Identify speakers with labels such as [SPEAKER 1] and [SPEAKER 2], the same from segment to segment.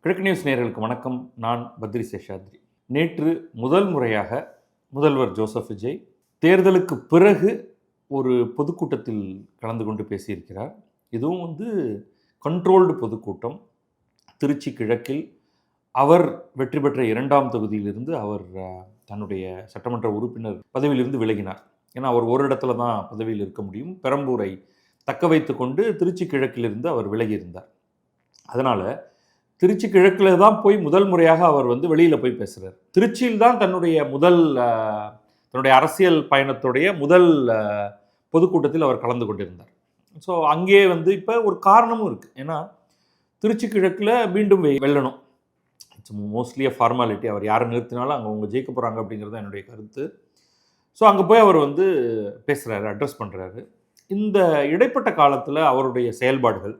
[SPEAKER 1] கிழக்கு நியூஸ் நேயர்களுக்கு வணக்கம். நான் பத்ரி சேஷாத்ரி. நேற்று முதல் முறையாக முதல்வர் ஜோசப் விஜய் தேர்தலுக்கு பிறகு ஒரு பொதுக்கூட்டத்தில் கலந்து கொண்டு பேசியிருக்கிறார். இதுவும் கண்ட்ரோல்டு பொதுக்கூட்டம். திருச்சி கிழக்கில் அவர் வெற்றி பெற்ற 2ஆம் தொகுதியிலிருந்து அவர் தன்னுடைய சட்டமன்ற உறுப்பினர் பதவியிலிருந்து விலகினார். ஏன்னா அவர் ஒரு இடத்துல தான் பதவியில் இருக்க முடியும். பெரம்பூரை தக்க வைத்து கொண்டு திருச்சி கிழக்கிலிருந்து அவர் விலகியிருந்தார். அதனால் திருச்சி கிழக்கில் தான் போய் முதல் முறையாக அவர் வெளியில் போய் பேசுகிறார். திருச்சியில் தான் தன்னுடைய அரசியல் பயணத்துடைய முதல் பொதுக்கூட்டத்தில் அவர் கலந்து கொண்டிருந்தார். ஸோ அங்கே இப்போ ஒரு காரணமும் இருக்குது. ஏன்னா திருச்சி கிழக்கில் மீண்டும் வெல்லணும். It's mostly a formality. அவர் யாரை நிறுத்தினாலும் அங்கே அவங்க ஜெயிக்க போகிறாங்க அப்படிங்கிறது தான் என்னுடைய கருத்து. ஸோ அங்கே போய் அவர் பேசுகிறாரு, அட்ரஸ் பண்ணுறாரு. இந்த இடைப்பட்ட காலத்தில் அவருடைய செயல்பாடுகள்,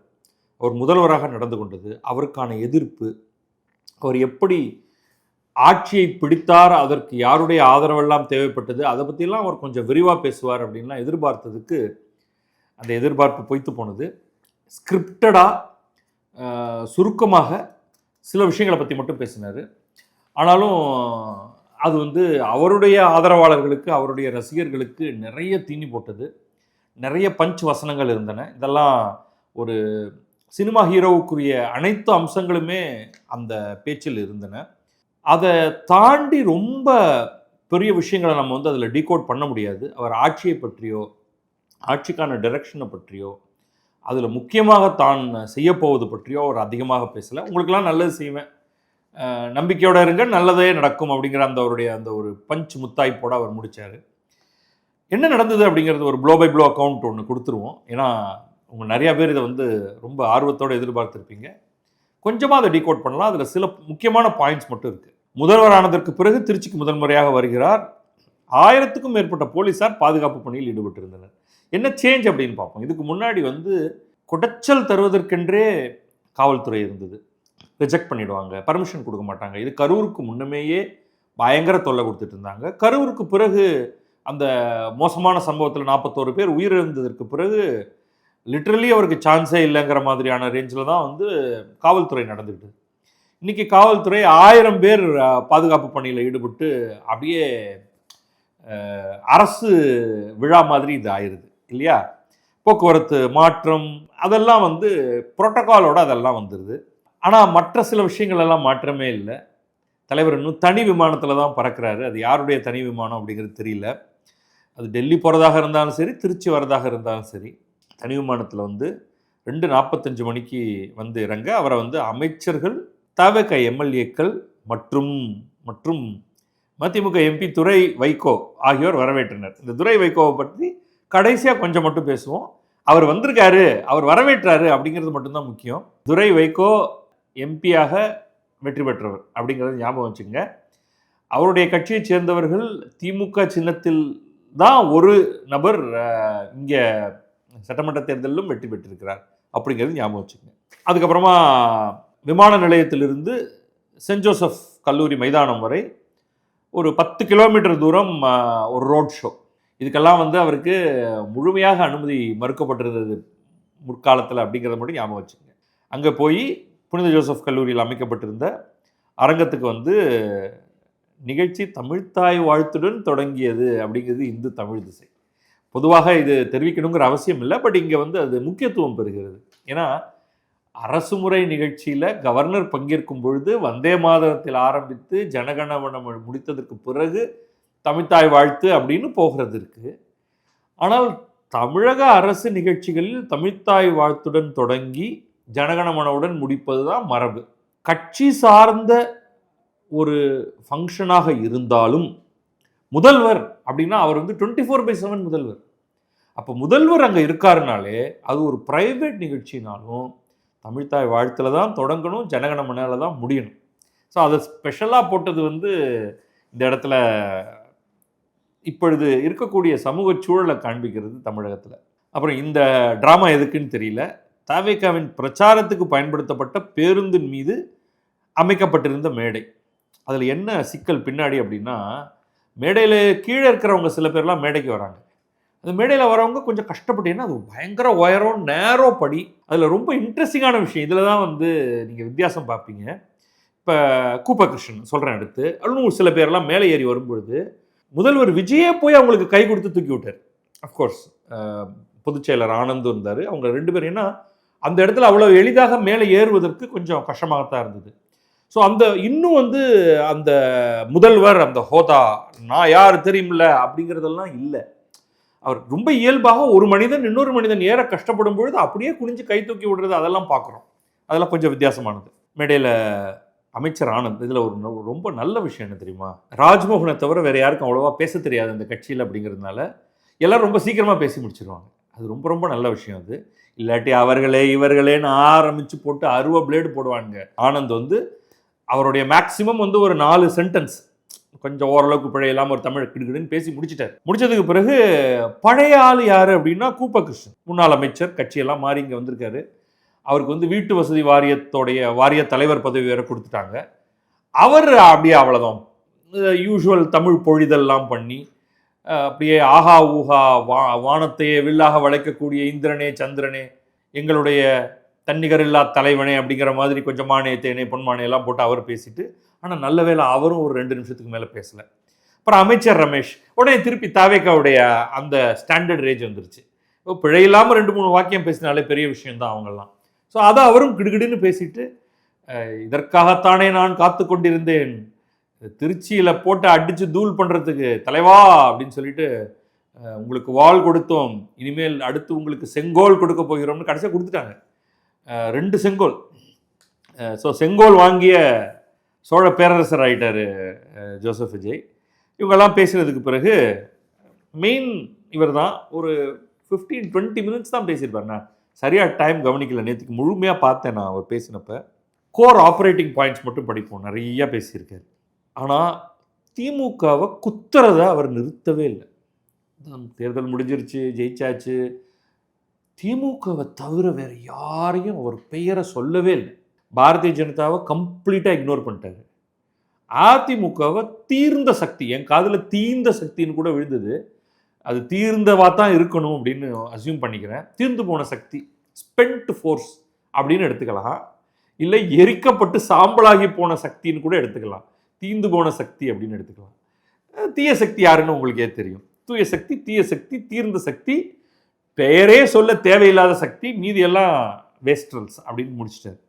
[SPEAKER 1] அவர் முதல்வராக நடந்து கொண்டது, அவருக்கான எதிர்ப்பு, அவர் எப்படி ஆட்சியை பிடித்தார், அதற்கு யாருடைய ஆதரவெல்லாம் தேவைப்பட்டது, அதை பற்றிலாம் அவர் கொஞ்சம் விரிவாக பேசுவார் அப்படின்லாம் எதிர்பார்த்ததுக்கு அந்த எதிர்பார்ப்பு பொய்த்து போனது. ஸ்கிரிப்டடாக சுருக்கமாக சில விஷயங்களை பற்றி மட்டும் பேசினார். ஆனாலும் அது அவருடைய ஆதரவாளர்களுக்கு, அவருடைய ரசிகர்களுக்கு நிறைய தீனி போட்டது. நிறைய பஞ்ச் வசனங்கள் இருந்தன. இதெல்லாம் ஒரு சினிமா ஹீரோவுக்குரிய அனைத்து அம்சங்களுமே அந்த பேச்சில் இருந்தன. அதை தாண்டி ரொம்ப பெரிய விஷயங்களை நம்ம அதில் டீகோட் பண்ண முடியாது. அவர் ஆட்சியை பற்றியோ, ஆட்சிக்கான டைரக்ஷனை பற்றியோ, அதில் முக்கியமாக தான் செய்யப்போவது பற்றியோ அவர் அதிகமாக பேசலை. உங்களுக்கெல்லாம் நல்லது செய்வேன், நம்பிக்கையோடு இருங்க, நல்லதே நடக்கும் அப்படிங்கிற அவருடைய ஒரு பஞ்ச் முத்தாய்ப்போடு அவர் முடித்தார். என்ன நடந்தது அப்படிங்கிறது ஒரு ப்ளோ பை ப்ளோ அக்கௌண்ட் ஒன்று கொடுத்துருவோம். ஏன்னா உங்கள் நிறையா பேர் இதை ரொம்ப ஆர்வத்தோடு எதிர்பார்த்துருப்பீங்க. கொஞ்சமாக அதை டீகோட் பண்ணலாம். அதில் சில முக்கியமான பாயிண்ட்ஸ் மட்டும் இருக்குது. முதல்வரானதற்கு பிறகு திருச்சிக்கு முதல் முறையாக வருகிறார். 1000க்கும் மேற்பட்ட போலீஸார் பாதுகாப்பு பணியில் ஈடுபட்டிருந்தனர். என்ன சேஞ்ச் அப்படின்னு பார்ப்போம். இதுக்கு முன்னாடி குடைச்சல் தருவதற்கென்றே காவல்துறை இருந்தது. ரிஜெக்ட் பண்ணிவிடுவாங்க, பர்மிஷன் கொடுக்க மாட்டாங்க. இது கரூருக்கு முன்னமேயே பயங்கர தொல்லை கொடுத்துட்டு இருந்தாங்க. கரூருக்கு பிறகு அந்த மோசமான சம்பவத்தில் 41 பேர் உயிரிழந்ததற்கு பிறகு லிட்ரலி அவருக்கு சான்ஸே இல்லைங்கிற மாதிரியான ரேஞ்சில் தான் காவல்துறை நடந்துக்கிட்டு. இன்றைக்கி காவல்துறை 1000 பேர் பாதுகாப்பு பணியில் ஈடுபட்டு அப்படியே அரசு விழா மாதிரி இது ஆயிடுது இல்லையா? போக்குவரத்து மாற்றம் அதெல்லாம் புரோட்டோகாலோடு அதெல்லாம் வந்துடுது. ஆனால் மற்ற சில விஷயங்கள் எல்லாம் மாற்றமே இல்லை. தலைவர் இன்னும் தனி விமானத்தில் தான் பறக்கிறாரு. அது யாருடைய தனி விமானம் அப்படிங்கிறது தெரியல. அது டெல்லி போகிறதாக இருந்தாலும் சரி, திருச்சி வரதாக இருந்தாலும் சரி, தனி விமானத்தில் 2:45 மணிக்கு இறங்க அவரை அமைச்சர்கள், தவிக எம்எல்ஏக்கள் மற்றும் மதிமுக எம்பி துரை வைகோ ஆகியோர் வரவேற்றனர். இந்த துரை வைகோவை பற்றி கடைசியாக கொஞ்சம் மட்டும் பேசுவோம். அவர் வந்திருக்காரு, அவர் வரவேற்றாரு அப்படிங்கிறது மட்டும்தான் முக்கியம். துரை வைகோ எம்பியாக வெற்றி பெற்றவர் அப்படிங்கிறது ஞாபகம் வச்சுங்க. அவருடைய கட்சியை சேர்ந்தவர்கள் திமுக சின்னத்தில் தான் ஒரு நபர் இங்கே சட்டமன்ற தேர்தலிலும் வெற்றி பெற்றிருக்கிறார் அப்படிங்கிறது ஞாபகம் வச்சுக்கோங்க. அதுக்கப்புறமா விமான நிலையத்திலிருந்து சென்ட் ஜோசப் கல்லூரி மைதானம் வரை ஒரு 10 கிலோமீட்டர் தூரம் ஒரு ரோட் ஷோ. இதுக்கெல்லாம் அவருக்கு முழுமையாக அனுமதி மறுக்கப்பட்டிருந்தது முற்காலத்தில் அப்படிங்கிறத மட்டும் ஞாபகம் வச்சுக்கோங்க. அங்கே போய் புனித ஜோசப் கல்லூரியில் அமைக்கப்பட்டிருந்த அரங்கத்துக்கு நிகழ்ச்சி தமிழ்த்தாய் வாழ்த்துடன் தொடங்கியது அப்படிங்கிறது இந்து தமிழ் திசை. பொதுவாக இது தெரிவிக்கணுங்கிற அவசியம் இல்லை, பட் இங்கே அது முக்கியத்துவம் பெறுகிறது. ஏன்னா அரசு முறை நிகழ்ச்சியில் கவர்னர் பங்கேற்கும் பொழுது வந்தே மாதரத்தில் ஆரம்பித்து ஜனகணமனம் முடித்ததற்கு பிறகு தமிழ்த்தாய் வாழ்த்து அப்படின்னு போகிறது இருக்குது. ஆனால் தமிழக அரசு நிகழ்ச்சிகளில் தமிழ்த்தாய் வாழ்த்துடன் தொடங்கி ஜனகணமனவுடன் முடிப்பது தான் மரபு. கட்சி சார்ந்த ஒரு ஃபங்க்ஷனாக இருந்தாலும் முதல்வர் அப்படின்னா அவர் 24/7 முதல்வர். அப்போ முதல்வர் அங்கே இருக்காருனாலே அது ஒரு ப்ரைவேட் நிகழ்ச்சினாலும் தமிழ்த்தாய் வாழ்த்தில் தான் தொடங்கணும், ஜனகணமனால தான் முடியணும். ஸோ அதை ஸ்பெஷலாக போட்டது இந்த இடத்துல இப்பொழுது இருக்கக்கூடிய சமூக சூழலை காண்பிக்கிறது தமிழகத்தில். அப்புறம் இந்த ட்ராமா எதுக்குன்னு தெரியல. தவிகவின் பிரச்சாரத்துக்கு பயன்படுத்தப்பட்ட பேருந்தின் மீது அமைக்கப்பட்டிருந்த மேடை, அதில் என்ன சிக்கல் பின்னாடி அப்படின்னா, மேடையில் கீழே இருக்கிறவங்க சில பேர்லாம் மேடைக்கு வராங்க. அந்த மேடையில் வரவங்க கொஞ்சம் கஷ்டப்பட்டீங்கன்னா அது பயங்கர உயரம், நேரோ படி. அதில் ரொம்ப இன்ட்ரெஸ்டிங்கான விஷயம் இதில் தான் நீங்கள் வித்தியாசம் பார்ப்பீங்க. இப்போ கூப்பகிருஷ்ணன் சொல்கிறேன் அடுத்து, இன்னும் சில பேரெல்லாம் மேலே ஏறி வரும்பொழுது முதல்வர் விஜயே போய் அவங்களுக்கு கை கொடுத்து தூக்கி விட்டார். அஃப்கோர்ஸ் பொதுச் செயலர் ஆனந்த் இருந்தார். அவங்க 2 பேரும், ஏன்னா அந்த இடத்துல அவ்வளோ எளிதாக மேலே ஏறுவதற்கு கொஞ்சம் கஷ்டமாகத்தான் இருந்தது. ஸோ அந்த இன்னும் வந்து அந்த முதல்வர் அந்த ஹோதா நான் யார் தெரியுமில்ல அப்படிங்கிறதெல்லாம் இல்லை. அவர் ரொம்ப இயல்பாக ஒரு மனிதன் இன்னொரு மனிதன் ஏற கஷ்டப்படும் பொழுது அப்படியே குனிஞ்சு கை தூக்கி விடுறது, அதெல்லாம் பார்க்குறோம். அதெல்லாம் கொஞ்சம் வித்தியாசமானது. மேடையில் அமைச்சர் ஆனந்த் இதில் ஒரு ரொம்ப நல்ல விஷயம் என்ன தெரியுமா, ராஜ்மோகனை தவிர வேறு யாருக்கும் அவ்வளோவா பேச தெரியாது அந்த கட்சியில் அப்படிங்கிறதுனால எல்லோரும் ரொம்ப சீக்கிரமாக பேசி முடிச்சிருவாங்க. அது ரொம்ப ரொம்ப நல்ல விஷயம். அது இல்லாட்டி அவர்களே இவர்களேன்னு ஆரம்பித்து போட்டு 60 பிளேடு போடுவாங்க. ஆனந்த் வந்து அவருடைய மேக்சிமம் வந்து ஒரு 4 சென்டென்ஸ் கொஞ்சம் ஓரளவுக்கு பிழையில்லாமல் ஒரு தமிழ் கிடுக்கிடுன்னு பேசி முடிச்சிட்டார். முடிச்சதுக்கு பிறகு பழைய ஆள் யார் அப்படின்னா கூப்பகிருஷ்ணன், முன்னாள் அமைச்சர், கட்சியெல்லாம் மாறி இங்கே வந்திருக்காரு. அவருக்கு வந்து வீட்டு வசதி வாரிய தலைவர் பதவி வேற கொடுத்துட்டாங்க. அவர் அப்படியே அவ்வளோதான் யூஷுவல் தமிழ் பொழிதெல்லாம் பண்ணி அப்படியே ஆஹா ஊஹா வானத்தையே வில்லாக வளைக்கக்கூடிய இந்திரனே சந்திரனே எங்களுடைய தன்னிகர் இல்லா தலைவனே அப்படிங்கிற மாதிரி கொஞ்சம் மானே தேனே பொன்மானே எல்லாம் போட்டு அவர் பேசிட்டு, ஆனால் நல்ல வேளை அவரும் ஒரு 2 நிமிஷத்துக்கு மேலே பேசலை. அப்புறம் அமைச்சர் ரமேஷ் உடனே திருப்பி தாவேக்காவுடைய அந்த ஸ்டாண்டர்ட் ரேஞ்ச் வந்துருச்சு. பிழை இல்லாமல் 2-3 வாக்கியம் பேசினாலே பெரிய விஷயம்தான் அவங்கெல்லாம். ஸோ அதை அவரும் கிடுகிடுன்னு பேசிட்டு, இதற்காகத்தானே நான் காத்து கொண்டிருந்தேன், திருச்சியில் போட்டு அடித்து தூள் பண்ணுறதுக்கு தலைவா அப்படின்னு சொல்லிட்டு உங்களுக்கு வாள் கொடுத்தோம், இனிமேல் அடுத்து உங்களுக்கு செங்கோல் கொடுக்க போகிறோம்னு கடைசியாக கொடுத்துட்டாங்க. 2 செங்கோல். ஸோ செங்கோல் வாங்கிய சோழ பேரரசர் ஆகிட்டார் ஜோசப் விஜய். இவங்கெல்லாம் பேசினதுக்கு பிறகு மெயின் இவர் தான் ஒரு 15-20 மினிட்ஸ் தான் பேசியிருப்பார். நான் சரியாக டைம் கவனிக்கல, நேற்றுக்கு முழுமையாக பார்த்தேன் நான் அவர் பேசினப்போ. கோர் ஆப்ரேட்டிங் பாயிண்ட்ஸ் மட்டும் படிப்போம், நிறையா பேசியிருக்காரு. ஆனால் திமுகவை குத்துறதை அவர் நிறுத்தவே இல்லை. தேர்தல் முடிஞ்சிருச்சு, ஜெயிச்சாச்சு, திமுகவை தவிர வேறு யாரையும் அவர் பெயரை சொல்லவே இல்லை. பாரதிய ஜனதாவை கம்ப்ளீட்டாக இக்னோர் பண்ணிட்டாரு. அதிமுகவை தீர்ந்த சக்தி, என் காதில் தீர்ந்த சக்தின்னு கூட விழுந்தது. அது தீர்ந்தவா தான் இருக்கணும் அப்படின்னு அசியூம் பண்ணிக்கிறேன். தீர்ந்து போன சக்தி, ஸ்பென்ட் ஃபோர்ஸ் அப்படின்னு எடுத்துக்கலாம், இல்லை எரிக்கப்பட்டு சாம்பலாகி போன சக்தின்னு கூட எடுத்துக்கலாம். தீர்ந்து போன சக்தி அப்படின்னு எடுத்துக்கலாம். தீய சக்தி யாருன்னு உங்களுக்கே தெரியும். தூய சக்தி, தீய சக்தி, தீர்ந்த சக்தி, பெயரே சொல்ல தேவையில்லாத சக்தி, மீதி எல்லாம் வேஸ்ட்ரல்ஸ் அப்படின்னு முடிச்சிட்டார்.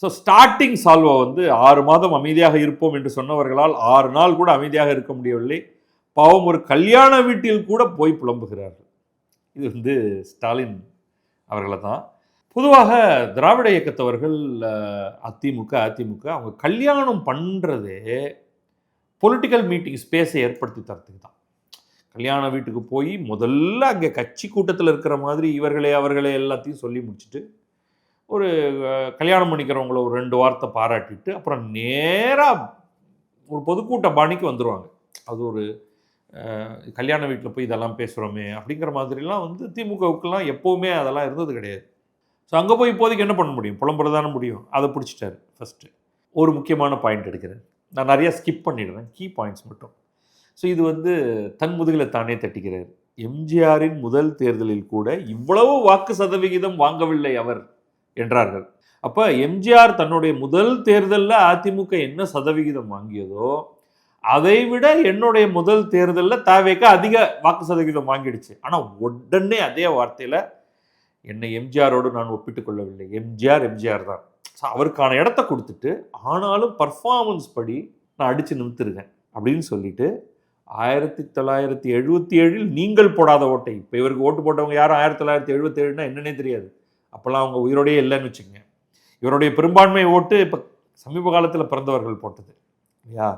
[SPEAKER 1] ஸோ ஸ்டார்டிங் சால்வோ வந்து 6 மாதம் அமைதியாக இருப்போம் என்று சொன்னவர்களால் 6 நாள் கூட அமைதியாக இருக்க முடியவில்லை. பாவம், ஒரு கல்யாண வீட்டில் கூட போய் புலம்புகிறார்கள். இது வந்து ஸ்டாலின் அவர்களை தான். பொதுவாக திராவிட இயக்கத்தவர்கள் அதிமுக அவங்க கல்யாணம் பண்ணுறதே பொலிட்டிக்கல் மீட்டிங் ஸ்பேஸை ஏற்படுத்தி தரத்துக்கு தான். கல்யாண வீட்டுக்கு போய் முதல்ல அங்கே கட்சி கூட்டத்தில் இருக்கிற மாதிரி அவர்களே எல்லாத்தையும் சொல்லி முடிச்சுட்டு, ஒரு கல்யாணம் பண்ணிக்கிறவங்கள ஒரு 2 வார்த்தை பாராட்டிட்டு அப்புறம் நேராக ஒரு பொதுக்கூட்ட பாணிக்கு வந்துடுவாங்க. அது ஒரு கல்யாண வீட்டில் போய் இதெல்லாம் பேசுகிறோமே அப்படிங்கிற மாதிரிலாம் வந்து திமுகவுக்கெல்லாம் எப்போவுமே அதெல்லாம் இருந்தது கிடையாது. ஸோ அங்கே போய் இப்போதைக்கு என்ன பண்ண முடியும், புலம்புறதான முடியும். அதை பிடிச்சிட்டாரு. ஃபஸ்ட்டு ஒரு முக்கியமான பாயிண்ட் எடுக்கிறேன், நான் நிறையா ஸ்கிப் பண்ணிடுறேன், கீ பாயிண்ட்ஸ் மட்டும். ஸோ இது வந்து தன் முதுகில் தானே தட்டிக்கிறார். எம்ஜிஆரின் முதல் தேர்தலில் கூட இவ்வளவு வாக்கு சதவிகிதம் வாங்கவில்லை அவர் என்றார்கள். அப்போ எம்ஜிஆர் தன்னுடைய முதல் தேர்தலில் அதிமுக என்ன சதவிகிதம் வாங்கியதோ அதை விட என்னுடைய முதல் தேர்தலில் தாவேக அதிக வாக்கு சதவிகிதம் வாங்கிடுச்சு. ஆனால் உடனே அதே வார்த்தையில் என்னை எம்ஜிஆரோடு நான் ஒப்பிட்டு கொள்ளவில்லை, எம்ஜிஆர் தான். ஸோ அவருக்கான இடத்த கொடுத்துட்டு, ஆனாலும் பர்ஃபார்மன்ஸ் படி நான் அடித்து நிறுத்திருக்கேன் அப்படின்னு சொல்லிட்டு 1977 நீங்கள் போடாத ஓட்டை, இப்போ இவருக்கு ஓட்டு போட்டவங்க யாரும் 1977னா என்னன்னே தெரியாது, அப்போல்லாம் அவங்க உயிரோடையே இல்லைன்னு வச்சுக்கோங்க. இவருடைய பெரும்பான்மை ஓட்டு இப்போ சமீப காலத்தில் பிறந்தவர்கள் போட்டது இல்லையா.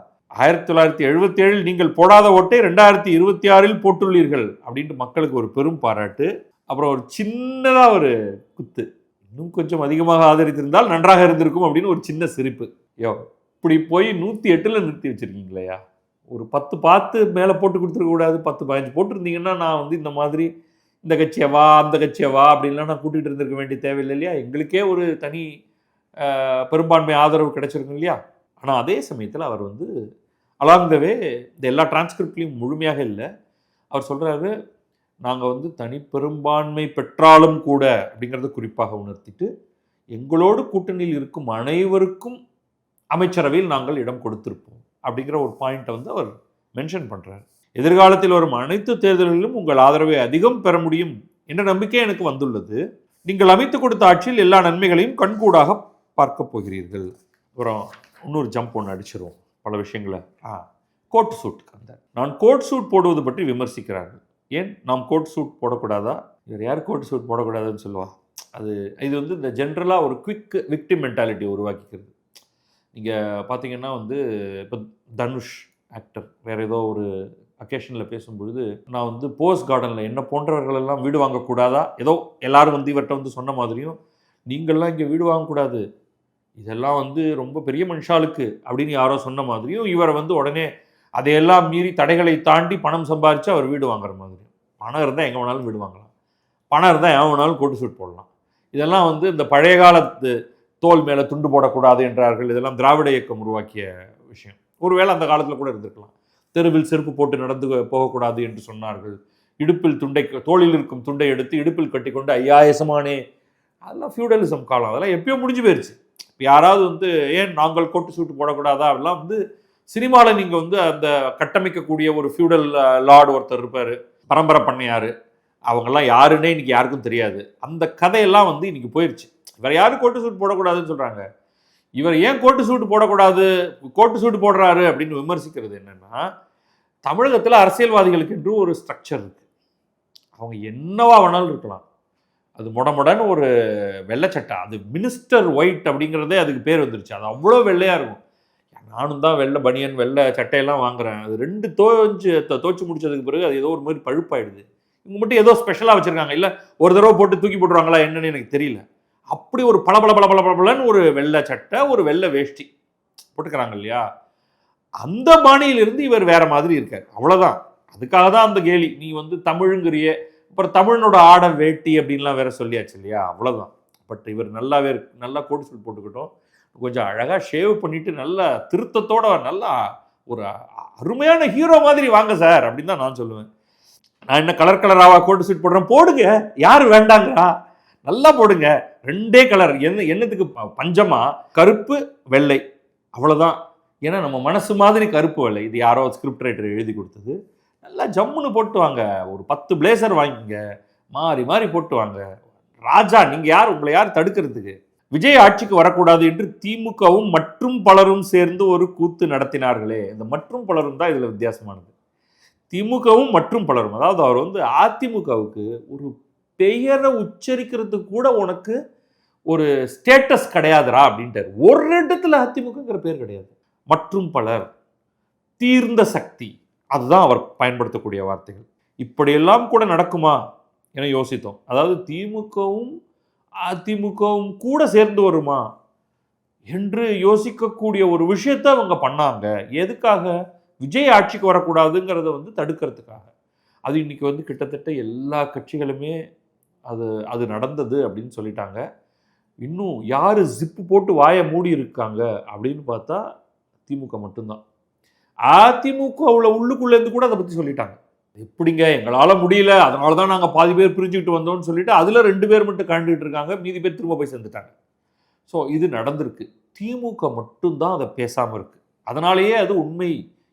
[SPEAKER 1] 1977 நீங்கள் போடாத ஓட்டை 2026 போட்டுள்ளீர்கள் அப்படின்ட்டு மக்களுக்கு ஒரு பெரும் பாராட்டு. அப்புறம் ஒரு சின்னதாக ஒரு குத்து, இன்னும் கொஞ்சம் அதிகமாக ஆதரித்திருந்தால் நன்றாக இருந்திருக்கும் அப்படின்னு ஒரு சின்ன சிரிப்பு. இப்படி போய் 108 நிறுத்தி வச்சுருக்கீங்களேயா, ஒரு 10 பார்த்து மேலே போட்டு கொடுத்துருக்கக்கூடாது, 10-15 போட்டிருந்தீங்கன்னா நான் வந்து இந்த மாதிரி இந்த கட்சியை வா அந்த கட்சியை வா அப்படின்லாம் நான் கூட்டிகிட்டு இருந்திருக்க வேண்டிய தேவையில்லை இல்லையா. எங்களுக்கே ஒரு தனி பெரும்பான்மை ஆதரவு கிடைச்சிருக்கும் இல்லையா. ஆனால் அதே சமயத்தில் அவர் வந்து அலாங் த வே இந்த எல்லா டிரான்ஸ்கிரிப்ட்லையும் முழுமையாக இல்லை, அவர் சொல்கிறாரு நாங்கள் வந்து தனி பெரும்பான்மை பெற்றாலும் கூட அப்படிங்கிறத குறிப்பாக உணர்த்திட்டு, எங்களோடு கூட்டணியில் இருக்கும் அனைவருக்கும் அமைச்சரவையில் நாங்கள் இடம் கொடுத்திருப்போம் அப்படிங்கிற ஒரு பாயிண்ட்டை வந்து அவர் மென்ஷன் பண்ணுறார். எதிர்காலத்தில் வரும் அனைத்து தேர்தல்களிலும் உங்கள் ஆதரவை அதிகம் பெற முடியும் என்ற நம்பிக்கை எனக்கு வந்துள்ளது. நீங்கள் அமைத்துக் கொடுத்த ஆட்சியில் எல்லா நன்மைகளையும் கண்கூடாக பார்க்க போகிறீர்கள். அப்புறம் இன்னொரு ஜம்ப் ஒன்று அடிச்சிருவோம் பல விஷயங்களை. கோட் சூட்டுக்கு வந்தார். நான் கோட் சூட் போடுவது பற்றி விமர்சிக்கிறார்கள். ஏன் நாம் கோட் சூட் போடக்கூடாதா? இவர் யார் கோட் சூட் போடக்கூடாதுன்னு சொல்லுவா? இது வந்து இந்த ஜென்ரலாக ஒரு குவிக் விக்டிம் மென்டாலிட்டி உருவாக்கிக்கிறது. நீங்கள் பார்த்தீங்கன்னா வந்து இப்போ தனுஷ் ஆக்டர் வேறு ஏதோ ஒரு அக்கேஷனில் பேசும்பொழுது, நான் வந்து போஸ்ட் கார்டனில் என்ன போன்றவர்கள் எல்லாம் வீடு வாங்கக்கூடாதா, ஏதோ எல்லாரும் வந்து இவர்கிட்ட வந்து சொன்ன மாதிரியும், நீங்கள்லாம் இங்கே வீடு வாங்கக்கூடாது, இதெல்லாம் வந்து ரொம்ப பெரிய மனுஷாளுக்கு அப்படின்னு யாரோ சொன்ன மாதிரியும், இவரை வந்து உடனே அதையெல்லாம் மீறி தடைகளை தாண்டி பணம் சம்பாதிச்சு அவர் வீடு வாங்குற மாதிரி. பணம் இருந்தால் எங்கே வேணாலும் வீடு வாங்கலாம், பணம் இருந்தால் எவன் வேணாலும் கோட்டு சூட் போடலாம். இதெல்லாம் வந்து இந்த பழைய காலத்து தோல் மேலே துண்டு போடக்கூடாது என்றார்கள். இதெல்லாம் திராவிட இயக்கம் உருவாக்கிய விஷயம். ஒருவேளை அந்த காலத்தில் கூட இருந்திருக்கலாம். தெருவில் செருப்பு போட்டு நடந்து போகக்கூடாது என்று சொன்னார்கள். இடுப்பில் தோளில் இருக்கும் துண்டை எடுத்து இடுப்பில் கட்டி கொண்டு ஐயாயசமானே, அதெல்லாம் ஃபியூடலிசம் காலம். அதெல்லாம் எப்பயோ முடிஞ்சு போயிடுச்சு. இப்போ யாராவது வந்து ஏன் நாங்கள் கோட்டு சூட்டு போடக்கூடாதா, அதெல்லாம் வந்து சினிமாவில் நீங்கள் வந்து அந்த கட்டமைக்கக்கூடிய ஒரு ஃபியூடல் லார்டு ஒருத்தர் இருப்பார், பரம்பரை பண்ணையார், அவங்கெல்லாம் யாருன்னே இன்னைக்கு யாருக்கும் தெரியாது. அந்த கதையெல்லாம் வந்து இன்னைக்கு போயிடுச்சு. இவர் யாரும் கோட்டு சூட் போடக்கூடாதுன்னு சொல்கிறாங்க. இவர் ஏன் கோட்டு சூட்டு போடக்கூடாது, கோட்டு சூட்டு போடுறாரு அப்படின்னு விமர்சிக்கிறது என்னன்னா, தமிழகத்தில் அரசியல்வாதிகளுக்கு என்று ஒரு ஸ்ட்ரக்சர் இருக்கு. அவங்க என்னவா வேணாலும் இருக்கலாம். அது மொடன்னு ஒரு வெள்ளைச்சட்டை, அது மினிஸ்டர் ஒயிட் அப்படிங்கிறதே அதுக்கு பேர் வந்துருச்சு. அது அவ்வளோ வெள்ளையாக இருக்கும். நானும் தான் வெள்ளை பனியன் வெள்ளை சட்டையெல்லாம் வாங்குறேன். அது 2 தோச்சு முடிச்சதுக்கு பிறகு அது ஏதோ ஒரு மாதிரி பழுப்பாயிடுது. இவங்க மட்டும் ஏதோ ஸ்பெஷலாக வச்சுருக்காங்க. இல்லை ஒரு தடவை போட்டு தூக்கி போட்டுருவாங்களா என்னன்னு எனக்கு தெரியல. அப்படி ஒரு பளபளன்னு ஒரு வெள்ளை சட்டை, ஒரு வெள்ளை வேஷ்டி போட்டுக்கிறாங்க இல்லையா, அந்த பாணியிலிருந்து இவர் வேற மாதிரி இருக்கார். அவ்வளோதான். அதுக்காக தான் அந்த கேலி. நீ வந்து தமிழுங்கிறிய, அப்புறம் தமிழனோட ஆடை வேட்டி அப்படின்லாம் வேற சொல்லியாச்சு இல்லையா, அவ்வளோதான். பட் இவர் நல்லா கோட் சூட் போட்டுக்கிட்டோம், கொஞ்சம் அழகாக ஷேவ் பண்ணிட்டு நல்லா திருத்தத்தோட நல்லா ஒரு அருமையான ஹீரோ மாதிரி வாங்க சார் அப்படின்னு தான் நான் சொல்லுவேன். நான் என்ன கலராவா கோட் சூட் போடுறேன், போடுங்க, யார் வேண்டாங்கிறா, நல்லா போடுங்க. 2 கலர் என்னத்துக்கு பஞ்சமா, கருப்பு வெள்ளை, அவ்வளோதான். ஏன்னா நம்ம மனசு மாதிரி கருப்பு வெள்ளை, இது யாரோ ஸ்கிரிப்ட் ரைட்டர் எழுதி கொடுத்தது. நல்லா ஜம்முன்னு போட்டு வாங்க, ஒரு 10 பிளேசர் வாங்கிங்க, மாறி போட்டு வாங்க. ராஜா நீங்க யார், உங்களை யார் தடுக்கிறதுக்கு? விஜய் ஆட்சிக்கு வரக்கூடாது என்று திமுகவும் மற்றும் பலரும் சேர்ந்து ஒரு கூத்து நடத்தினார்களே, இந்த மற்றும் பலரும் தான் இதுல வித்தியாசமானது. திமுகவும் மற்றும் பலரும், அதாவது அவர் வந்து அதிமுகவுக்கு ஒரு பெயரை உச்சரிக்கிறதுக்கு கூட உனக்கு ஒரு ஸ்டேட்டஸ் கிடையாதுரா அப்படின்ட்டார். ஒரு இடத்துல அதிமுகங்கிற பேர் கிடையாது. மற்றும் பலர், தீர்ந்த சக்தி, அதுதான் அவர் பயன்படுத்தக்கூடிய வார்த்தைகள். இப்படியெல்லாம் கூட நடக்குமா என யோசித்தோம். அதாவது திமுகவும் அதிமுகவும் கூட சேர்ந்து வருமா என்று யோசிக்கக்கூடிய ஒரு விஷயத்தை அவங்க பண்ணாங்க. எதுக்காக? விஜய் ஆட்சிக்கு வரக்கூடாதுங்கிறத வந்து தடுக்கிறதுக்காக. அது இன்னைக்கு வந்து கிட்டத்தட்ட எல்லா கட்சிகளுமே அது நடந்தது அப்படின்னு சொல்லிட்டாங்க. இன்னும் யார் ஜிப்பு போட்டு வாயை மூடி இருக்காங்க அப்படின்னு பார்த்தா திமுக மட்டும்தான். அதிமுகவுல உள்ளுக்குள்ளேருந்து கூட அதை பற்றி சொல்லிட்டாங்க. எப்படிங்க, எங்களால் முடியல, அதனால தான் நாங்கள் பாதி பேர் பிரிஞ்சுக்கிட்டு வந்தோம்னு சொல்லிட்டு அதில் 2 பேர் மட்டும் கண்டுகிட்டு இருக்காங்க, மீதி பேர் திரும்ப போய் சேர்ந்துட்டாங்க. ஸோ இது நடந்திருக்கு. திமுக மட்டும்தான் அதை பேசாமல் இருக்கு. அதனாலேயே அது உண்மை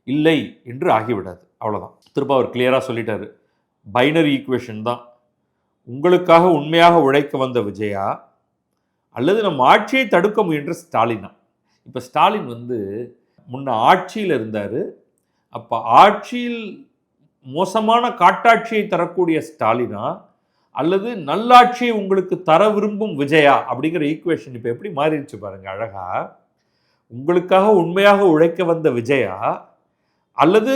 [SPEAKER 1] இல்லை என்று ஆகிவிடாது. அவ்வளோதான். திரும்ப அவர் கிளியராக சொல்லிட்டாரு, பைனரி ஈக்குவேஷன் தான். உங்களுக்காக உண்மையாக உழைக்க வந்த விஜயா அல்லது நம்ம ஆட்சியை தடுக்க முயன்ற ஸ்டாலினா? இப்போ ஸ்டாலின் வந்து முன்ன ஆட்சியில் இருந்தார். அப்போ ஆட்சியில் மோசமான காட்டாட்சியை தரக்கூடிய ஸ்டாலினா அல்லது நல்லாட்சியை உங்களுக்கு தர விரும்பும் விஜயா அப்படிங்கிற ஈக்குவேஷன் இப்போ எப்படி மாறிடுச்சு பாருங்க அழகா. உங்களுக்காக உண்மையாக உழைக்க வந்த விஜயா அல்லது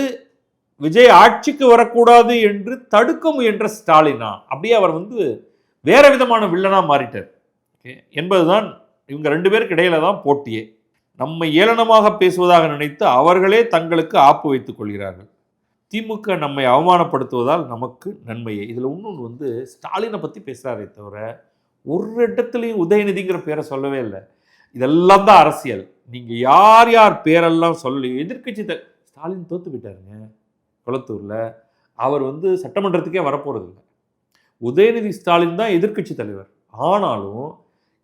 [SPEAKER 1] விஜய் ஆட்சிக்கு வரக்கூடாது என்று தடுக்க முயன்ற ஸ்டாலினா? அப்படியே அவர் வந்து வேற விதமான வில்லனா மாறிட்டார் என்பதுதான் இவங்க 2 பேருக்கு இடையில தான் போட்டியே. நம்மை ஏளனமாக பேசுவதாக நினைத்து அவர்களே தங்களுக்கு ஆப்பு வைத்துக் கொள்கிறார்கள். திமுக நம்மை அவமானப்படுத்துவதால் நமக்கு நன்மையே. இதில் இன்னொன்று வந்து ஸ்டாலினை பற்றி பேசுகிறாரே தவிர ஒரு இடத்துலையும் உதயநிதிங்கிற பேரை சொல்லவே இல்லை. இதெல்லாம் தான் அரசியல். நீங்கள் யார் யார் பேரெல்லாம் சொல்லி எதிர்கட்சி ஸ்டாலின் தோற்று போயிட்டாருங்க குளத்தூரில். அவர் வந்து சட்டமன்றத்துக்கே வரப்போகிறது இல்லை. உதயநிதி ஸ்டாலின் தான் எதிர்கட்சி தலைவர். ஆனாலும்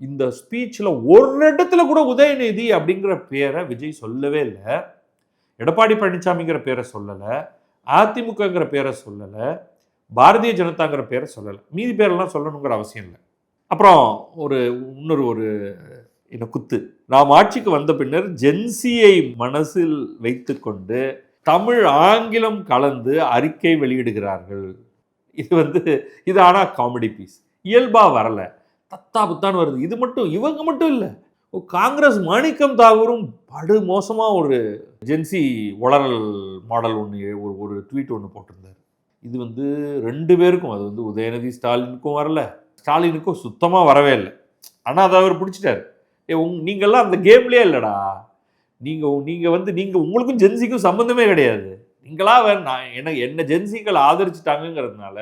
[SPEAKER 1] இந்த ஸ்பீச்சில் ஒரு இடத்துல கூட உதயநிதி அப்படிங்கிற பேரை விஜய் சொல்லவே இல்லை. எடப்பாடி பழனிசாமிங்கிற பேரை சொல்லலை, அதிமுகங்கிற பேரை சொல்லலை, பாரதிய ஜனதாங்கிற பேரை சொல்லலை. மீதி பேரெல்லாம் சொல்லணுங்கிற அவசியம் இல்லை. அப்புறம் இன்னொரு என்ன குத்து, நாம் ஆட்சிக்கு வந்த பின்னர் ஜென்சியை மனசில் வைத்து கொண்டு தமிழ் ஆங்கிலம் கலந்து அறிக்கை வெளியிடுகிறார்கள். இது ஆனால் காமெடி பீஸ், இயல்பாக வரலை, தத்தா புத்தான்னு வருது. இவங்க மட்டும் இல்லை, காங்கிரஸ் மாணிக்கம் தாகூரும் படு மோசமாக ஒரு ஜென்சி உளறல் மாடல் ஒரு ட்வீட் ஒன்று போட்டிருந்தார். இது 2 பேருக்கும், அது உதயநிதி ஸ்டாலினுக்கும் வரல, ஸ்டாலினுக்கும் சுத்தமாக வரவே இல்லை. ஆனால் அதை அவர் பிடிச்சிட்டார். நீங்கள்லாம் அந்த கேம்லேயே இல்லைடா, நீங்கள் உங்களுக்கும் ஜென்சிக்கும் சம்மந்தமே கிடையாது, நீங்களா என்ன ஜென்சிகள் ஆதரிச்சிட்டாங்கிறதுனால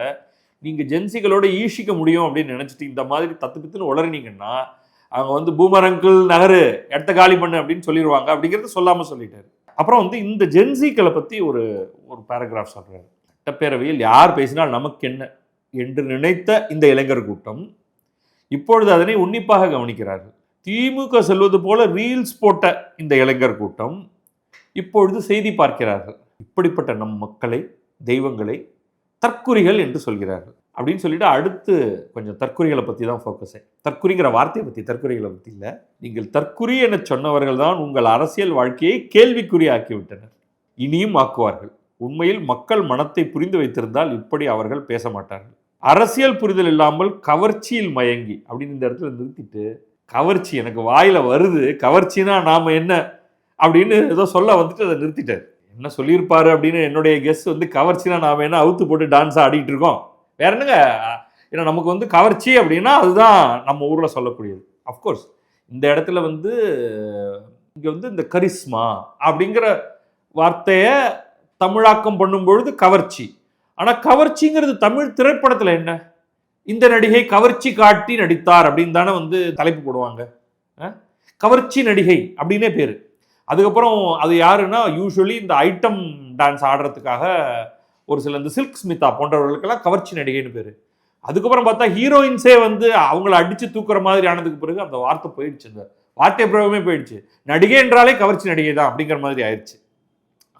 [SPEAKER 1] நீங்கள் ஜென்சிகளோட ஈஷிக்க முடியும் அப்படின்னு நினச்சிட்டு இந்த மாதிரி தத்து பித்துன்னு உளறினீங்கன்னா அவங்க பூமர் அங்கிள் நகரு இடத்த காலி பண்ணு அப்படின்னு சொல்லிடுவாங்க. அப்படிங்கிறத சொல்லாமல் சொல்லிட்டாரு. அப்புறம் இந்த ஜென்சிக்களை பற்றி ஒரு பேராகிராஃப் சொல்கிறாரு. சட்டப்பேரவையில் யார் பேசினால் நமக்கு என்ன என்று நினைத்த இந்த இளைஞர் கூட்டம் இப்பொழுது அதனை உன்னிப்பாக கவனிக்கிறார்கள். திமுக சொல்வது போல ரீல்ஸ் போட்ட இந்த இளைஞர் கூட்டம் இப்பொழுது செய்தி பார்க்கிறார்கள். இப்படிப்பட்ட நம் மக்களை, தெய்வங்களை தற்குறிகள் என்று சொல்கிறார்கள் அப்படின்னு சொல்லிட்டு அடுத்து கொஞ்சம் தற்குறிகளை பற்றி தான் ஃபோக்கஸே. தற்குறிங்கிற வார்த்தையை பற்றி, தற்குறிகளை பற்றி இல்லை. நீங்கள் தற்குறி என சொன்னவர்கள் தான் உங்கள் அரசியல் வாழ்க்கையை கேள்விக்குறி ஆக்கிவிட்டனர், இனியும் ஆக்குவார்கள். உண்மையில் மக்கள் மனத்தை புரிந்து வைத்திருந்தால் இப்படி அவர்கள் பேச மாட்டார்கள். அரசியல் புரிதல் இல்லாமல் கவர்ச்சியில் மயங்கி அப்படின்னு இந்த இடத்துல நிறுத்திட்டு, கவர்ச்சி எனக்கு வாயில வருது, கவர்ச்சினா நாம என்ன அப்படின்னு ஏதோ சொல்ல அதை நிறுத்திட்டார். என்ன சொல்லியிருப்பாரு அப்படின்னு என்னுடைய கெஸ் கவர்ச்சினா நாம என்ன அவுத்து போட்டு டான்ஸா ஆடிட்டு இருக்கோம், வேற என்னங்க. ஏன்னா நமக்கு கவர்ச்சி அப்படின்னா அதுதான் நம்ம ஊர்ல சொல்லக்கூடியது. அஃப்கோர்ஸ் இந்த இடத்துல இங்க இந்த கரிஸ்மா அப்படிங்கிற வார்த்தையை தமிழாக்கம் பண்ணும் பொழுது கவர்ச்சி. ஆனால் கவர்ச்சிங்கிறது தமிழ் திரைப்படத்தில் என்ன, இந்த நடிகை கவர்ச்சி காட்டி நடித்தார் அப்படின்னு தானே தலைப்பு போடுவாங்க. கவர்ச்சி நடிகை அப்படின்னே பேர். அதுக்கப்புறம் அது யாருன்னா யூஸ்வலி இந்த ஐட்டம் டான்ஸ் ஆடுறதுக்காக ஒரு சில இந்த சில்க் ஸ்மிதா போன்றவர்களுக்கெல்லாம் கவர்ச்சி நடிகைன்னு பேர். அதுக்கப்புறம் பார்த்தா ஹீரோயின்ஸே அவங்கள அடித்து தூக்குற மாதிரி ஆனதுக்கு பிறகு அந்த வார்த்தை போயிடுச்சு, இந்த வார்த்தை பிரயோகமே போயிடுச்சு. நடிகை என்றாலே கவர்ச்சி நடிகை தான் அப்படிங்கிற மாதிரி ஆயிடுச்சு.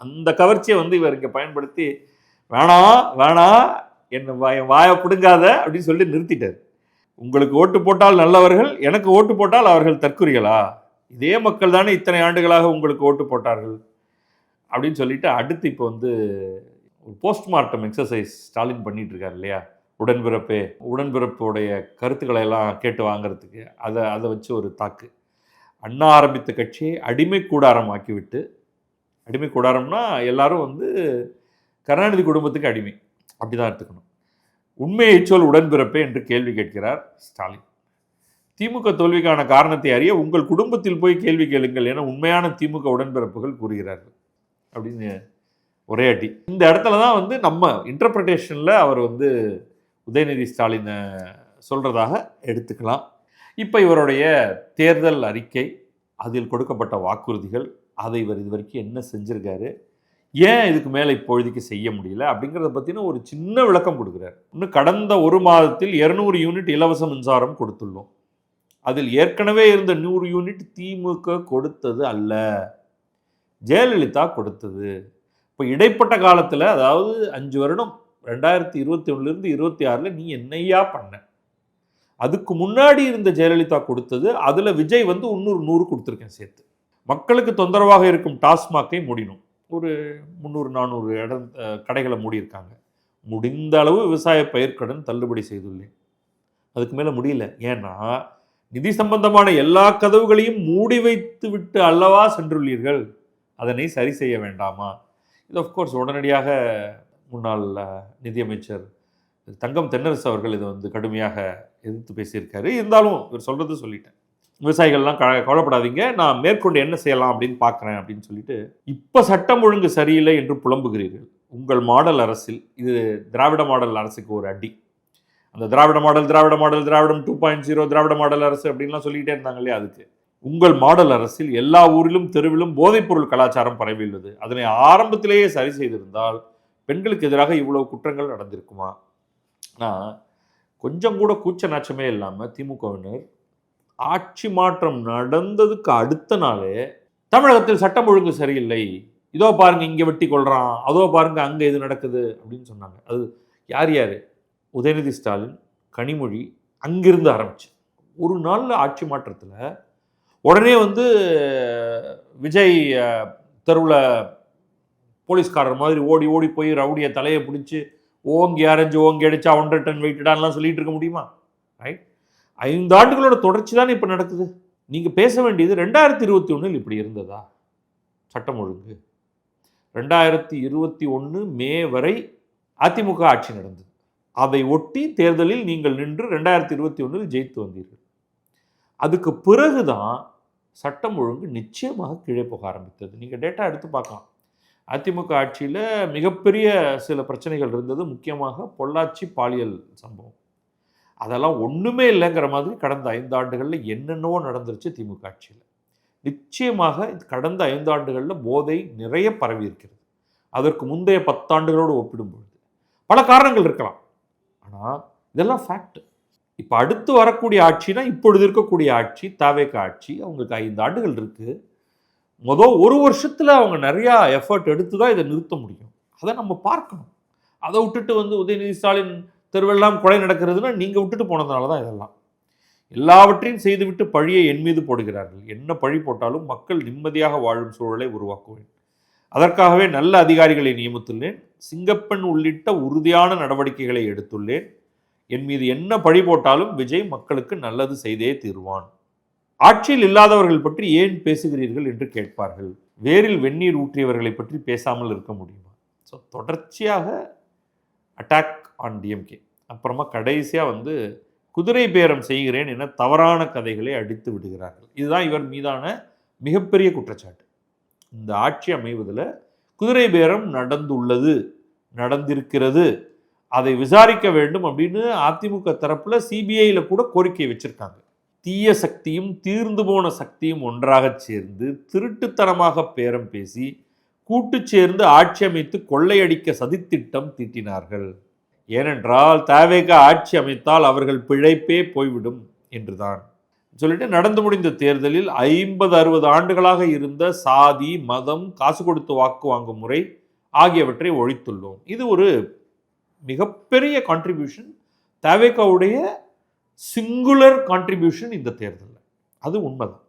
[SPEAKER 1] அந்த கவர்ச்சியை இவர் இங்கே பயன்படுத்தி வேணாம் என்ன வாயை பிடுங்காத அப்படின்னு சொல்லி நிறுத்திட்டார். உங்களுக்கு ஓட்டு போட்டால் நல்லவர்கள், எனக்கு ஓட்டு போட்டால் அவர்கள் தற்குறிகளா? இதே மக்கள் தானே இத்தனை ஆண்டுகளாக உங்களுக்கு ஓட்டு போட்டார்கள் அப்படின்னு சொல்லிட்டு அடுத்து இப்போ ஒரு போஸ்ட்மார்ட்டம் எக்ஸசைஸ் ஸ்டாலின் பண்ணிட்டு இருக்காரு இல்லையா, உடன்பிறப்புடைய கருத்துக்களை எல்லாம் கேட்டு வாங்கிறதுக்கு. அதை வச்சு ஒரு தாக்கு. அண்ணா ஆரம்பித்த கட்சியை அடிமை கூடாரம் ஆக்கிவிட்டு, அடிமை கூடாரம்னா எல்லாரும் கருணாநிதி குடும்பத்துக்கு அடிமை, அப்படிதான் எடுத்துக்கணும். உண்மையை சொல் உடன்பிறப்பே என்று கேள்வி கேட்கிறார் ஸ்டாலின். திமுக தோல்விக்கான காரணத்தை அறிய உங்கள் குடும்பத்தில் போய் கேள்வி கேளுங்கள் என உண்மையான திமுக உடன்பிறப்புகள் கூறுகிறார்கள் அப்படின்னு ஒரே அடி. இந்த இடத்துல தான் நம்ம இன்டர்பிரிட்டேஷனில் அவர் உதயநிதி ஸ்டாலினை சொல்கிறதாக எடுத்துக்கலாம். இப்போ இவருடைய தேர்தல் அறிக்கை, அதில் கொடுக்கப்பட்ட வாக்குறுதிகள், அதை இவர் இது வரைக்கும் என்ன செஞ்சுருக்காரு, ஏன் இதுக்கு மேலே இப்பொழுதைக்கு செய்ய முடியல அப்படிங்கிறத பற்றின ஒரு சின்ன விளக்கம் கொடுக்குறார். இன்னும் கடந்த ஒரு மாதத்தில் 200 யூனிட் இலவச மின்சாரம் கொடுத்துள்ளோம். அதில் ஏற்கனவே இருந்த 100 யூனிட் திமுக கொடுத்தது அல்ல, ஜெயலலிதா கொடுத்தது. இப்போ இடைப்பட்ட காலத்தில், அதாவது 5 வருடம் 2021லேருந்து 26 நீ என்னையா பண்ண? அதுக்கு முன்னாடி இருந்த ஜெயலலிதா கொடுத்தது, அதில் விஜய் இன்னொரு 100 கொடுத்துருக்கேன் சேர்த்து. மக்களுக்கு தொந்தரவாக இருக்கும் டாஸ்மாகை மூடினோம். ஒரு 300-400 கடைகளை மூடியிருக்காங்க. முடிந்த அளவு விவசாய பயிர்க்கடன் தள்ளுபடி செய்துள்ளேன். அதுக்கு மேலே முடியல. ஏன்னா நிதி சம்பந்தமான எல்லா கதவுகளையும் மூடி வைத்து விட்டு அல்லவா சென்றுள்ளீர்கள், அதனை சரி செய்ய வேண்டாமா? இது ஆஃப்கோர்ஸ் உடனடியாக முன்னாள் நிதியமைச்சர் தங்கம் தென்னரசு அவர்கள் இதை கடுமையாக எதிர்த்து பேசியிருக்காரு. இருந்தாலும் இவர் சொல்கிறது சொல்லிட்டேன், விவசாயிகள்லாம் கவலைப்படாதீங்க, நான் மேற்கொண்டு என்ன செய்யலாம் அப்படின்னு பார்க்குறேன் அப்படின்னு சொல்லிட்டு. இப்போ சட்டம் ஒழுங்கு சரியில்லை என்று புலம்புகிறீர்கள். உங்கள் மாடல் அரசில், இது திராவிட மாடல் அரசுக்கு ஒரு அடி. அந்த திராவிடம் 2.0, திராவிட மாடல் அரசு அப்படின்லாம் சொல்லிக்கிட்டே இருந்தாங்க இல்லையா, அதுக்கு உங்கள் மாடல் அரசில் எல்லா ஊரிலும் தெருவிலும் போதைப்பொருள் கலாச்சாரம் பரவியுள்ளது. அதனை ஆரம்பத்திலேயே சரி செய்திருந்தால் பெண்களுக்கு எதிராக இவ்வளவு குற்றங்கள் நடந்திருக்குமா? ஆனால் கொஞ்சம் கூட கூச்ச நாச்சமே இல்லாமல் திமுகவினர் ஆட்சி மாற்றம் நடந்ததுக்கு அடுத்த நாளே தமிழகத்தில் சட்டம் ஒழுங்கு சரியில்லை, இதோ பாருங்க இங்கே வெட்டி கொள்றான், அதோ பாருங்க அங்கே இது நடக்குது அப்படின்னு சொன்னாங்க. அது யார் யார்? உதயநிதி ஸ்டாலின், கனிமொழி, அங்கிருந்து ஆரம்பிச்சு ஒரு நாளில் ஆட்சி மாற்றத்தில் உடனே வந்து விஜய் தெருவில் போலீஸ்காரர் மாதிரி ஓடி ஓடி போய் ரவுடியை தலையை பிடிச்சி ஓங்கி அரைஞ்சு ஓங்கி அடிச்சா 1.5 டன் வெயிட்டடான்லாம் சொல்லிட்டு இருக்க முடியுமா? ரைட், 5 ஆண்டுகளோட தொடர்ச்சி தானே இப்போ நடக்குது. நீங்கள் பேச வேண்டியது 2021 இப்படி இருந்ததா சட்டம் ஒழுங்கு? 2021 மே வரை அதிமுக ஆட்சி நடந்தது. அதை ஒட்டி தேர்தலில் நீங்கள் நின்று 2021 ஜெயித்து வந்தீர்கள். அதுக்கு பிறகுதான் சட்டம் ஒழுங்கு நிச்சயமாக கீழே போக ஆரம்பித்தது. நீங்கள் டேட்டா எடுத்து பார்க்கலாம். அதிமுக ஆட்சியில் மிகப்பெரிய சில பிரச்சனைகள் இருந்தது, முக்கியமாக பொள்ளாச்சி பாலியல் சம்பவம். அதெல்லாம் ஒன்றுமே இல்லைங்கிற மாதிரி கடந்த 5 ஆண்டுகளில் என்னென்னவோ நடந்துருச்சு திமுக ஆட்சியில். நிச்சயமாக கடந்த 5 ஆண்டுகளில் போதை நிறைய பரவி இருக்கிறது. அதற்கு முந்தைய 10 ஆண்டுகளோடு ஒப்பிடும்பொழுது பல காரணங்கள் இருக்கலாம், ஆனால் இதெல்லாம் ஃபேக்ட். இப்போ அடுத்து வரக்கூடிய ஆட்சினா இப்பொழுது இருக்கக்கூடிய ஆட்சி தவேக ஆட்சி, அவங்களுக்கு 5 ஆண்டுகள் இருக்குது. மொதல் 1 வருஷத்தில் அவங்க நிறையா எஃபர்ட் எடுத்து தான் இதை நிறுத்த முடியும். அதை நம்ம பார்க்கணும். அதை விட்டுட்டு வந்து உதயநிதி ஸ்டாலின் தெருவெல்லாம் கொலை நடக்கிறதுனா நீங்கள் விட்டுட்டு போனதுனால தான் இதெல்லாம். எல்லாவற்றையும் செய்துவிட்டு பழியை என் மீது போடுகிறார்கள். என்ன பழி போட்டாலும் மக்கள் நிம்மதியாக வாழும் சூழலை உருவாக்குவேன். அதற்காகவே நல்ல அதிகாரிகளை நியமித்துள்ளேன். சிங்கப்பெண் உள்ளிட்ட உறுதியான நடவடிக்கைகளை எடுத்துள்ளேன். என் மீது என்ன பழி போட்டாலும் விஜய் மக்களுக்கு நல்லது செய்தே தீர்வான். ஆட்சியில் இல்லாதவர்கள் பற்றி ஏன் பேசுகிறீர்கள் என்று கேட்பார்கள். வேரில் வெந்நீர் ஊற்றியவர்களை பற்றி பேசாமல் இருக்க முடியுமா? ஸோ தொடர்ச்சியாக அட்டாக் ஆன் டிஎம்கே. அப்புறமா கடைசியாக வந்து குதிரை பேரம் செய்கிறேன் என தவறான கதைகளை அடித்து விடுகிறார்கள். இதுதான் இவர் மீதான மிகப்பெரிய குற்றச்சாட்டு. இந்த ஆட்சி அமைவதில் குதிரை பேரம் நடந்துள்ளது, நடந்திருக்கிறது, அதை விசாரிக்க வேண்டும் அப்படின்னு அதிமுக தரப்பில் சிபிஐயில் கூட கோரிக்கை வச்சிருக்காங்க. தீய சக்தியும் தீர்ந்து போன சக்தியும் ஒன்றாக சேர்ந்து திருட்டுத்தனமாக பேரம் பேசி கூட்டு சேர்ந்து ஆட்சி அமைத்து கொள்ளையடிக்க சதித்திட்டம் தீட்டினார்கள். ஏனென்றால் தவேக ஆட்சி அமைத்தால் அவர்கள் பிழைப்பே போய்விடும் என்றுதான் சொல்லிட்டு நடந்து முடிந்த தேர்தலில் 50-60 ஆண்டுகளாக இருந்த சாதி, மதம், காசு கொடுத்து வாக்கு வாங்கும் முறை ஆகியவற்றை ஒழித்துள்ளோம். இது ஒரு மிகப்பெரிய கான்ட்ரிபியூஷன், தவேகவுடைய சிங்குலர் கான்ட்ரிபியூஷன் இந்த தேர்தலில். அது உண்மைதான்.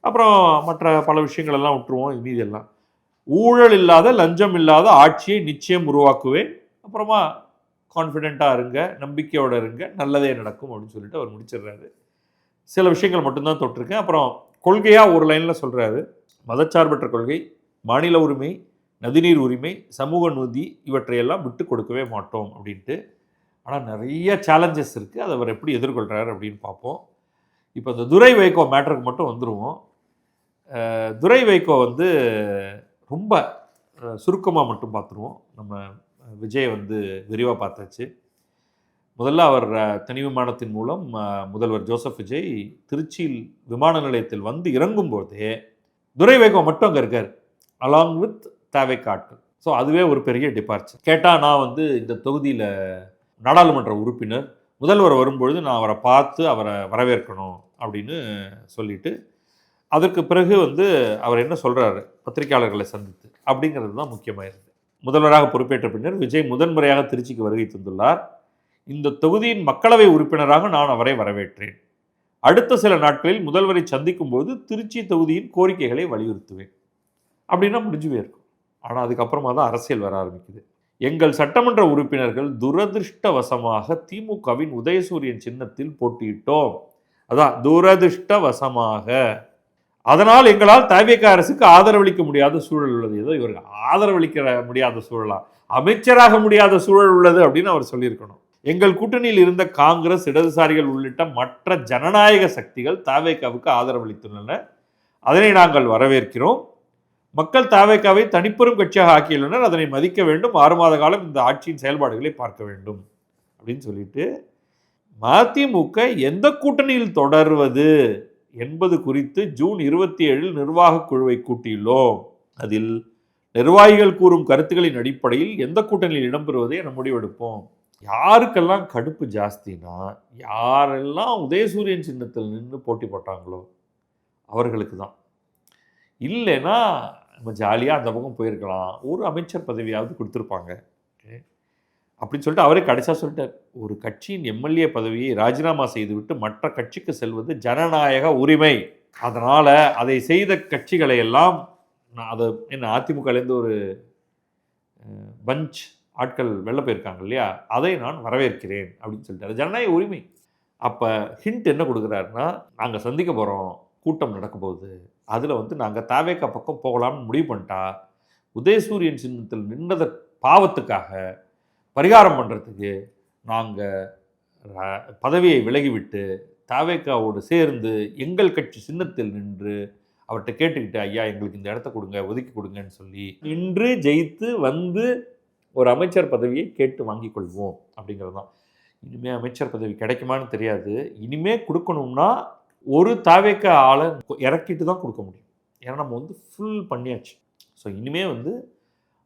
[SPEAKER 1] அப்புறம் மற்ற பல விஷயங்கள் எல்லாம் விட்டுருவோம். மீதி எல்லாம் ஊழல் இல்லாத லஞ்சம் இல்லாத ஆட்சியை நிச்சயம் உருவாக்குவேன். அப்புறமா கான்ஃபிடென்ட்டாக இருங்க, நம்பிக்கையோடு இருங்க, நல்லதே நடக்கும் அப்படின்னு சொல்லிட்டு அவர் முடிச்சிடுறாரு. சில விஷயங்கள் மட்டும்தான் தொட்டிருக்கேன். அப்புறம் கொள்கையாக ஒரு லைனில் சொல்கிறாரு, மதச்சார்பற்ற கொள்கை, மாநில உரிமை, நதிநீர் உரிமை, சமூக நீதி இவற்றையெல்லாம் விட்டு கொடுக்கவே மாட்டோம் அப்படின்ட்டு. ஆனால் நிறைய சேலஞ்சஸ் இருக்குது, அதை அவர் எப்படி எதிர்கொள்கிறார் அப்படின்னு பார்ப்போம். இப்போ இந்த துரை வைகோ மேட்டருக்கு மட்டும் வந்துடுவோம். துரை வைகோ வந்து ரொம்ப சுருக்கமாக மட்டும் பார்த்துருவோம். நம்ம விஜய் வந்து விரிவாக பார்த்தாச்சு. முதல்ல அவர் தனி விமானத்தின் மூலம் முதல்வர் ஜோசப் விஜய் திருச்சியில் விமான நிலையத்தில் வந்து இறங்கும்போதே துரை வைகோ மட்டும் அங்கே இருக்கார், அலாங் வித் தவேக ஆட்கள். ஸோ அதுவே ஒரு பெரிய டிபார்ச்சர். கேட்டால் நான் வந்து இந்த தொகுதியில் நாடாளுமன்ற உறுப்பினர், முதல்வர் வரும்பொழுது நான் அவரை பார்த்து அவரை வரவேற்கணும் அப்படின்னு சொல்லிட்டு, அதற்கு பிறகு வந்து அவர் என்ன சொல்கிறாரு பத்திரிகையாளர்களை சந்தித்து அப்படிங்கிறது தான் முக்கியமாக இருக்குது. முதல்வராக பொறுப்பேற்ற பின்னர் விஜய் முதன்முறையாக திருச்சிக்கு வருகை தந்துள்ளார். இந்த தொகுதியின் மக்களவை உறுப்பினராக நான் அவரை வரவேற்றேன். அடுத்த சில நாட்களில் முதல்வரை சந்திக்கும் போது திருச்சி தொகுதியின் கோரிக்கைகளை வலியுறுத்துவேன் அப்படின்னா முடிஞ்சுவே இருக்கும். ஆனால் அதுக்கப்புறமா தான் அரசியல் வர ஆரம்பிக்குது. எங்கள் சட்டமன்ற உறுப்பினர்கள் துரதிருஷ்டவசமாக திமுகவின் உதயசூரியன் சின்னத்தில் போட்டியிட்டோம். அதான் துரதிருஷ்டவசமாக. அதனால் எங்களால் தவேக அரசுக்கு ஆதரவளிக்க முடியாத சூழல் உள்ளது. ஏதோ இவருக்கு ஆதரவளிக்க முடியாத சூழலா, அமைச்சராக முடியாத சூழல் உள்ளது அப்படின்னு அவர் சொல்லியிருக்கணும். எங்கள் கூட்டணியில் இருந்த காங்கிரஸ், இடதுசாரிகள் உள்ளிட்ட மற்ற ஜனநாயக சக்திகள் தவேகவுக்கு ஆதரவளித்துள்ளன. அதனை நாங்கள் வரவேற்கிறோம். மக்கள் தவேகவை தனிப்பெரும் கட்சியாக ஆக்கியுள்ளனர். அதனை மதிக்க வேண்டும். 6 மாத காலம் இந்த ஆட்சியின் செயல்பாடுகளை பார்க்க வேண்டும் அப்படின்னு சொல்லிட்டு, மதிமுக எந்த கூட்டணியில் தொடர்வது என்பது குறித்து ஜூன் 27 நிர்வாக குழுவை கூட்டியுள்ளோம். அதில் நிர்வாகிகள் கூறும் கருத்துக்களின் அடிப்படையில் எந்த கூட்டணியில் இடம்பெறுவதை என முடிவெடுப்போம். யாருக்கெல்லாம் கடுப்பு ஜாஸ்தினா, யாரெல்லாம் உதயசூரியன் சின்னத்தில் நின்று போட்டி போட்டாங்களோ அவர்களுக்கு தான். இல்லைன்னா நம்ம ஜாலியாக அந்த பக்கம் போயிருக்கலாம், ஒரு அமைச்சர் பதவியாவது கொடுத்துருப்பாங்க அப்படின்னு சொல்லிட்டு அவரே கடைசியாக சொல்லிட்டார். ஒரு கட்சியின் எம்எல்ஏ பதவியை ராஜினாமா செய்துவிட்டு மற்ற கட்சிக்கு செல்வது ஜனநாயக உரிமை. அதனால் அதை செய்த கட்சிகளை எல்லாம் அதை என்ன அதிமுகலேருந்து ஒரு பஞ்ச் ஆட்கள் வெளில போயிருக்காங்க இல்லையா, அதை நான் வரவேற்கிறேன் அப்படின்னு சொல்லிட்டாரு. ஜனநாயக உரிமை. அப்போ ஹிண்ட் என்ன கொடுக்குறாருன்னா, நாங்கள் சந்திக்க போகிறோம், கூட்டம் நடக்க போகுது, அதில் வந்து நாங்கள் தாவேக்கா பக்கம் போகலாம்னு முடிவு பண்ணிட்டா உதயசூரியன் சின்னத்தில் நின்றத பாவத்துக்காக பரிகாரம் பண்ணுறதுக்கு நாங்கள் பதவியை விலகிவிட்டு தாவேக்காவோடு சேர்ந்து எங்கள் கட்சி சின்னத்தில் நின்று அவர்கிட்ட கேட்டுக்கிட்டு, ஐயா எங்களுக்கு இந்த இடத்த கொடுங்க, ஒதுக்கி கொடுங்கன்னு சொல்லி நின்று ஜெயித்து வந்து ஒரு அமைச்சர் பதவியை கேட்டு வாங்கி கொள்வோம் அப்படிங்கிறது தான். இனிமேல் அமைச்சர் பதவி கிடைக்குமான்னு தெரியாது. இனிமேல் கொடுக்கணும்னா ஒரு தாவேக்கா ஆளை இறக்கிட்டு தான் கொடுக்க முடியும். ஏன்னா நம்ம வந்து ஃபுல் பண்ணியாச்சு. ஸோ இனிமேல் வந்து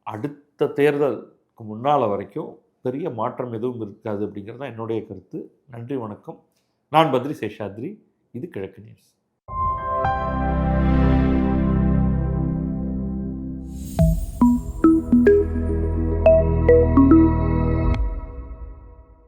[SPEAKER 1] அடுத்த தேர்தலுக்கு முன்னால் வரைக்கும் பெரிய மாற்றம் எதுவும் இருக்காது அப்படிங்கிறது தான் என்னுடைய கருத்து. நன்றி, வணக்கம். நான் பத்ரி சேஷாத்ரி. இது கிழக்கு நியூஸ்.